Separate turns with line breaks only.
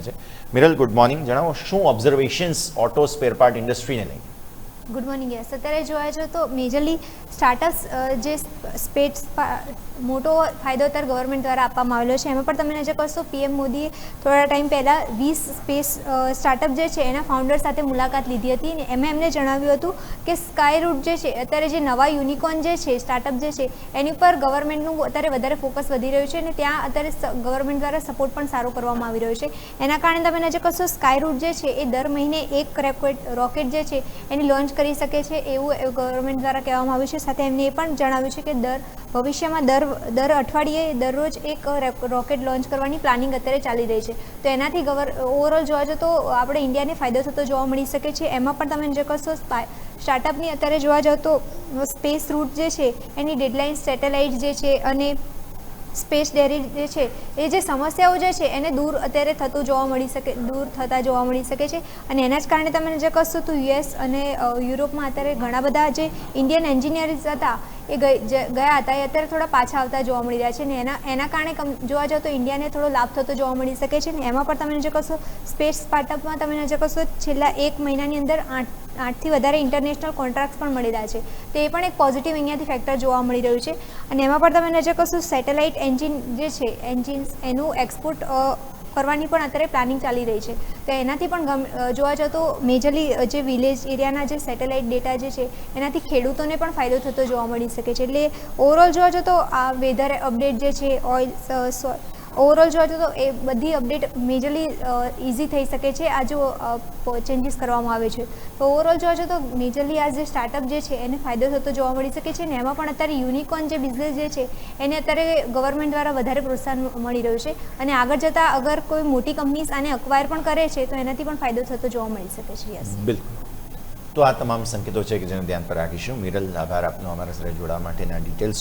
છે. મિરલ, good morning. જણાવો શું ઓબ્ઝર્વેશન્સ ઓટો સ્પેર પાર્ટ ઇન્ડસ્ટ્રીને લઈને?
Good morning. યસ, અત્યારે જોવા જાય તો મેજરલી સ્ટાર્ટઅપ્સ જે સ્પેસ મોટો ફાયદો અત્યારે ગવર્મેન્ટ દ્વારા આપવામાં આવેલો છે. એમાં પણ તમે નજર કરશો, પીએમ મોદીએ થોડા ટાઈમ પહેલાં 20 સ્પેસ સ્ટાર્ટઅપ જે છે એના ફાઉન્ડર સાથે મુલાકાત લીધી હતી અને એમાં એમને જણાવ્યું હતું કે સ્કાય રૂટ જે છે, અત્યારે જે નવા યુનિકોર્ન જે છે સ્ટાર્ટઅપ જે છે એની પર ગવર્મેન્ટનું અત્યારે વધારે ફોકસ વધી રહ્યું છે અને ત્યાં અત્યારે ગવર્મેન્ટ દ્વારા સપોર્ટ પણ સારો કરવામાં આવી રહ્યો છે. એના કારણે તમે નજર કરશો, સ્કાય રૂટ જે છે એ દર મહિને એક રોકેટ જે છે એની લોન્ચ કરી શકે છે એવું ગવર્મેન્ટ દ્વારા કહેવામાં આવ્યું છે. સાથે એમને એ પણ જણાવ્યું છે કે ભવિષ્યમાં દર અઠવાડિયે દરરોજ એક રોકેટ લોન્ચ કરવાની પ્લાનિંગ અત્યારે ચાલી રહી છે. તો એનાથી ઓવરઓલ જોવા જઈએ તો આપણે ઇન્ડિયાને ફાયદો થતો જોવા મળી શકે છે. એમાં પણ તમે જે કરશો, સ્ટાર્ટઅપની અત્યારે જોવા જાઓ તો સ્પેસ રૂટ જે છે એની ડેડલાઇન, સેટેલાઇટ જે છે અને સ્પેસ ડેરી જે છે એ જે સમસ્યાઓ જે છે એને દૂર અત્યારે થતા જોવા મળી શકે છે. અને એના જ કારણે તમે જે કશો તો યુએસ અને યુરોપમાં અત્યારે ઘણા બધા જે ઇન્ડિયન એન્જિનિયર્સ હતા એ ગયા હતા, એ અત્યારે થોડા પાછા આવતા જોવા મળી રહ્યા છે. ને એના કારણે જોવા જાઓ તો ઇન્ડિયાને થોડો લાભ થતો જોવા મળી શકે છે. ને એમાં પણ તમે જે કશો, સ્પેસ સ્ટાર્ટઅપમાં તમે જે કશો છેલ્લા 1 મહિનાની અંદર 8થી વધારે ઇન્ટરનેશનલ કોન્ટ્રાક્ટ પણ મળી રહ્યા છે. તો એ પણ એક પોઝિટિવ અહીંયાથી ફેક્ટર જોવા મળી રહ્યું છે. અને એમાં પણ તમે નજર કરશો, સેટેલાઇટ એન્જિન જે છે એનું એક્સપોર્ટ કરવાની પણ અત્યારે પ્લાનિંગ ચાલી રહી છે. તો એનાથી પણ જોવા જઈએ તો મેજરલી જે વિલેજ એરિયાના જે સેટેલાઇટ ડેટા જે છે એનાથી ખેડૂતોને પણ ફાયદો થતો જોવા મળી શકે છે. એટલે ઓવરઓલ જોવા જઈએ તો આ વેધર અપડેટ જે છે, ઓવરઓલ જોવા જઈએ તો એ બધી અપડેટ મેજરલી ઇઝી થઈ શકે છે આ જો ચેન્જીસ કરવામાં આવે છે. તો ઓવરઓલ જોવા જઈએ તો મેજરલી આ જે સ્ટાર્ટઅપ જે છે એને ફાયદો થતો જોવા મળી શકે છે. ને એમાં પણ અત્યારે યુનિકોર્ન જે બિઝનેસ જે છે એને અત્યારે ગવર્મેન્ટ દ્વારા વધારે પ્રોત્સાહન મળી રહ્યું છે. અને આગળ જતાં અગર કોઈ મોટી કંપનીઝ આને અક્વાયર પણ કરે છે તો એનાથી પણ ફાયદો થતો જોવા મળી શકે છે. યસ,
બિલકુલ. તો આ તમામ સંકેતો છે કે જેને ધ્યાન પર રાખીશું. મિરલ, આભાર આપનો અમારા સાથે જોડાવા માટેના ડિટેલ્સ